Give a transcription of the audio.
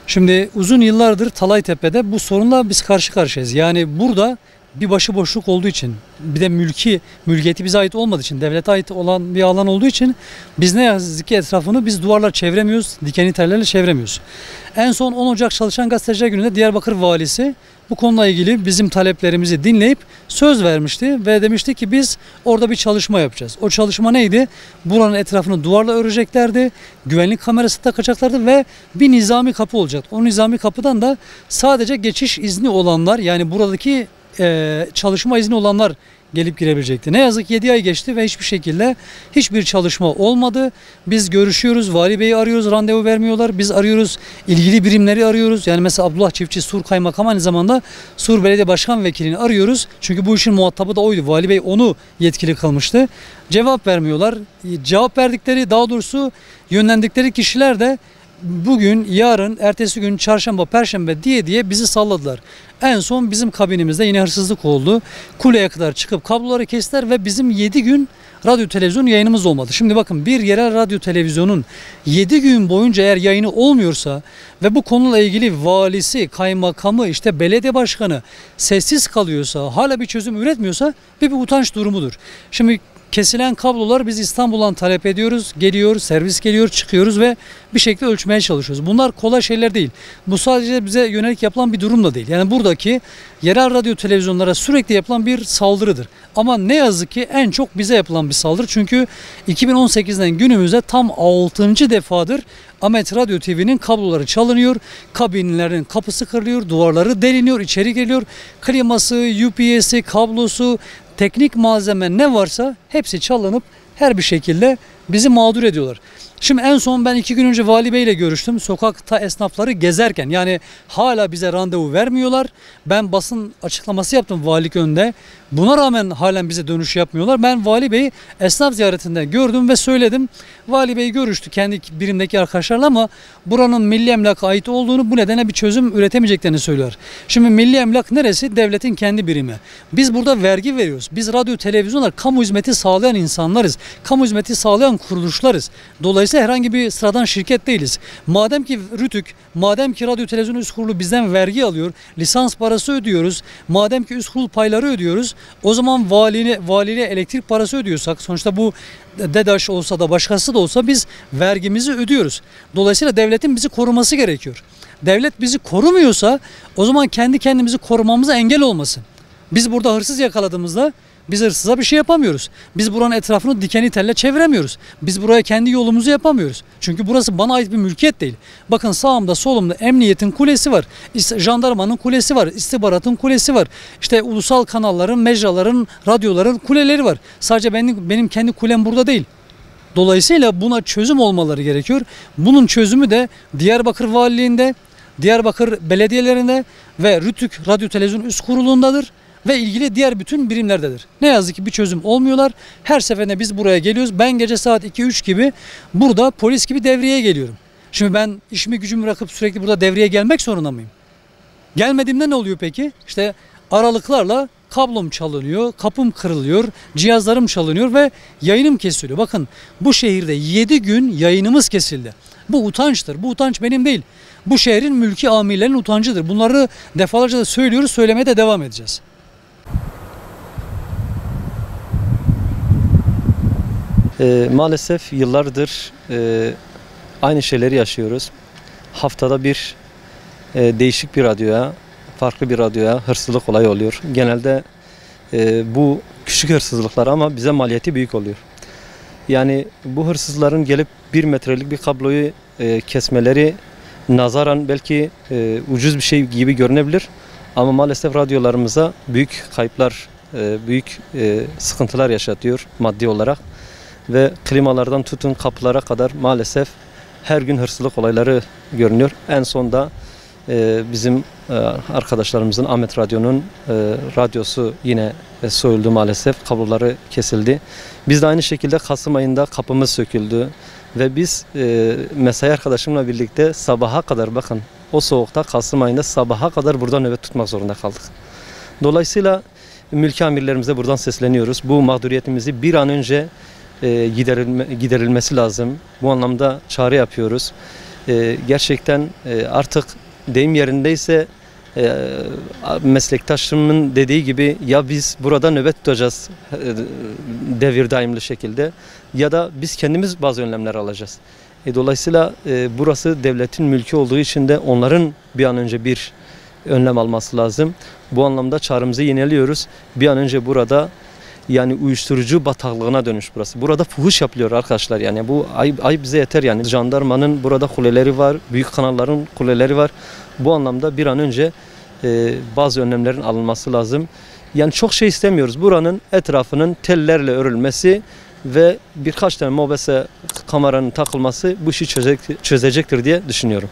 Şimdi uzun yıllardır Talaytepe'de bu sorunla biz karşı karşıyayız. Yani burada bir başıboşluk olduğu için, bir de mülkiyeti bize ait olmadığı için, devlete ait olan bir alan olduğu için biz ne yazık ki etrafını biz duvarlar çevremiyoruz, dikenli tellerle çevremiyoruz. En son 10 Ocak Çalışan Gazeteciler Günü'nde Diyarbakır Valisi bu konuyla ilgili bizim taleplerimizi dinleyip söz vermişti ve demişti ki biz orada bir çalışma yapacağız. O çalışma neydi? Buranın etrafını duvarla öreceklerdi, güvenlik kamerası takacaklardı ve bir nizami kapı olacak. O nizami kapıdan da sadece geçiş izni olanlar, yani buradaki çalışma izni olanlar gelip girebilecekti. Ne yazık ki 7 ay geçti ve hiçbir şekilde hiçbir çalışma olmadı. Biz görüşüyoruz, Vali Bey'i arıyoruz, randevu vermiyorlar. Biz arıyoruz, ilgili birimleri arıyoruz. Yani mesela Abdullah Çiftçi, Sur Kaymakam, aynı zamanda Sur Belediye Başkan Vekilini arıyoruz. Çünkü bu işin muhatabı da oydu. Vali Bey onu yetkili kılmıştı. Cevap vermiyorlar. Cevap verdikleri, daha doğrusu yönlendikleri kişiler de bugün, yarın, ertesi gün, çarşamba, perşembe diye bizi salladılar. En son bizim kabinimizde yine hırsızlık oldu. Kuleye kadar çıkıp kabloları kestiler ve bizim 7 gün radyo televizyon yayınımız olmadı. Şimdi bakın, bir yerel radyo televizyonun 7 gün boyunca eğer yayını olmuyorsa ve bu konuyla ilgili valisi, kaymakamı, işte belediye başkanı sessiz kalıyorsa, hala bir çözüm üretmiyorsa bir utanç durumudur. Şimdi kesilen kablolar biz İstanbul'dan talep ediyoruz. Geliyor, servis geliyor, çıkıyoruz ve bir şekilde ölçmeye çalışıyoruz. Bunlar kolay şeyler değil. Bu sadece bize yönelik yapılan bir durum da değil. Yani buradaki yerel radyo televizyonlara sürekli yapılan bir saldırıdır. Ama ne yazık ki en çok bize yapılan bir saldırı. Çünkü 2018'den günümüzde tam 6. defadır Ahmet Radyo TV'nin kabloları çalınıyor. Kabinlerin kapısı kırılıyor, duvarları deliniyor, içeri geliyor. Kliması, UPS'i, kablosu, teknik malzeme ne varsa hepsi çalınıp her bir şekilde bizi mağdur ediyorlar. Şimdi en son ben 2 gün önce Vali Bey ile görüştüm. Sokakta esnafları gezerken, yani hala bize randevu vermiyorlar. Ben basın açıklaması yaptım valilik önünde. Buna rağmen halen bize dönüş yapmıyorlar. Ben Vali Bey'i esnaf ziyaretinde gördüm ve söyledim. Vali Bey görüştü kendi birimdeki arkadaşlarla ama buranın Milli Emlak'a ait olduğunu, bu nedenle bir çözüm üretemeyeceklerini söylüyor. Şimdi Milli Emlak neresi? Devletin kendi birimi. Biz burada vergi veriyoruz. Biz radyo, televizyonlar kamu hizmeti sağlayan insanlarız. Kamu hizmeti sağlayan kuruluşlarız. Dolayısıyla herhangi bir sıradan şirket değiliz. Madem ki RTÜK, madem ki Radyo Televizyon Üst Kurulu bizden vergi alıyor, lisans parası ödüyoruz, madem ki üst kurul payları ödüyoruz, o zaman valiliğe elektrik parası ödüyorsak, sonuçta bu DEDAŞ olsa da başkası da olsa biz vergimizi ödüyoruz. Dolayısıyla devletin bizi koruması gerekiyor. Devlet bizi korumuyorsa o zaman kendi kendimizi korumamıza engel olmasın. Biz burada hırsız yakaladığımızda biz hırsıza bir şey yapamıyoruz. Biz buranın etrafını dikenli telle çeviremiyoruz. Biz buraya kendi yolumuzu yapamıyoruz. Çünkü burası bana ait bir mülkiyet değil. Bakın sağımda solumda emniyetin kulesi var. Jandarmanın kulesi var. İstihbaratın kulesi var. İşte ulusal kanalların, mecraların, radyoların kuleleri var. Sadece benim kendi kulem burada değil. Dolayısıyla buna çözüm olmaları gerekiyor. Bunun çözümü de Diyarbakır Valiliğinde, Diyarbakır belediyelerinde ve RTÜK Radyo Televizyon Üst Kurulu'ndadır ve ilgili diğer bütün birimlerdedir. Ne yazık ki bir çözüm olmuyorlar. Her seferinde biz buraya geliyoruz. Ben gece saat 2-3 gibi burada polis gibi devreye geliyorum. Şimdi ben işimi gücümü bırakıp sürekli burada devreye gelmek zorunda mıyım? Gelmediğimde ne oluyor peki? İşte aralıklarla kablom çalınıyor, kapım kırılıyor, cihazlarım çalınıyor ve yayınım kesiliyor. Bakın, bu şehirde 7 gün yayınımız kesildi. Bu utançtır. Bu utanç benim değil. Bu şehrin mülki amirlerin utancıdır. Bunları defalarca da söylüyoruz, söylemeye de devam edeceğiz. Maalesef yıllardır aynı şeyleri yaşıyoruz. Haftada bir değişik bir radyoya, farklı bir radyoya hırsızlık olayı oluyor. Genelde bu küçük hırsızlıklar ama bize maliyeti büyük oluyor. Yani bu hırsızların gelip 1 metrelik bir kabloyu kesmeleri nazaran belki ucuz bir şey gibi görünebilir. Ama maalesef radyolarımıza büyük kayıplar, büyük sıkıntılar yaşatıyor maddi olarak. Ve klimalardan tutun kapılara kadar maalesef her gün hırsızlık olayları görünüyor. En sonda bizim arkadaşlarımızın Ahmet Radyo'nun radyosu yine soyuldu maalesef. Kabloları kesildi. Biz de aynı şekilde Kasım ayında kapımız söküldü. Ve biz mesai arkadaşımla birlikte sabaha kadar, bakın o soğukta Kasım ayında sabaha kadar burada nöbet tutmak zorunda kaldık. Dolayısıyla mülki amirlerimize buradan sesleniyoruz. Bu mağduriyetimizi bir an önce giderilmesi lazım. Bu anlamda çağrı yapıyoruz. Gerçekten artık deyim yerindeyse meslektaşımın dediği gibi ya biz burada nöbet tutacağız devir daimli şekilde ya da biz kendimiz bazı önlemler alacağız. Dolayısıyla burası devletin mülkü olduğu için de onların bir an önce bir önlem alması lazım. Bu anlamda çağrımızı yineliyoruz. Bir an önce burada yani uyuşturucu bataklığına dönüş burası. Burada fuhuş yapılıyor arkadaşlar, yani bu ayıp bize yeter yani. Jandarmanın burada kuleleri var, büyük kanalların kuleleri var. Bu anlamda bir an önce bazı önlemlerin alınması lazım. Yani çok şey istemiyoruz. Buranın etrafının tellerle örülmesi ve birkaç tane mobese kameranın takılması bu işi çözecektir diye düşünüyorum.